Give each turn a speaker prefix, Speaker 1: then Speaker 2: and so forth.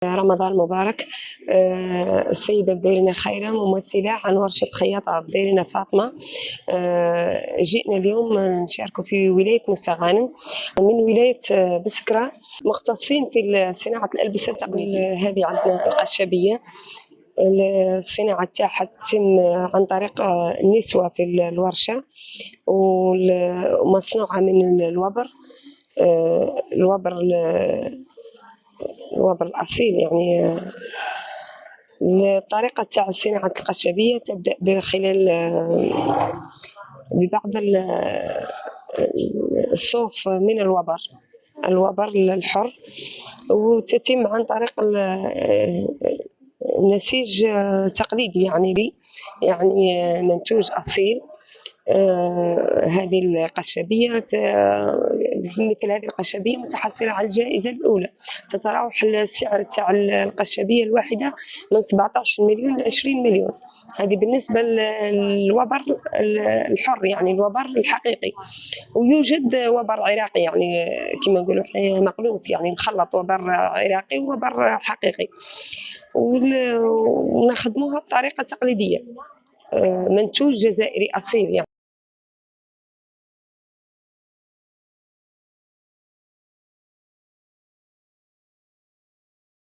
Speaker 1: رمضان مبارك. السيدة بديرنا خيرة ممثلة عن ورشة خياطة بديرنا فاطمة. جئنا اليوم نشارك في ولاية مستغانم من ولاية بسكرة، مختصين في صناعة الألبسة التقليدية. هذه عندنا القشابية، الصناعة تاعها تتم عن طريق النسوة في الورشة، ومصنوعة من الوبر، الوبر الوبر الأصيل. يعني الطريقة تاع صناعة القشابية تبدأ ببعض الصوف من الوبر الحر، وتتم عن طريق النسيج تقليدي، يعني منتوج أصيل. هذه القشابية مثل هذه القشابية متحصلة على الجائزة الأولى، تتراوح السعر تاع القشابية الواحدة من 17 مليون ل 20 مليون. هذه بالنسبة للوبر الحر، يعني الوبر الحقيقي. ويوجد وبر عراقي، يعني كما نقولوا احنا مقلوث، يعني مخلط وبر عراقي ووبر حقيقي، ونخدموها بطريقة تقليدية، منتوج جزائري أصيل يعني.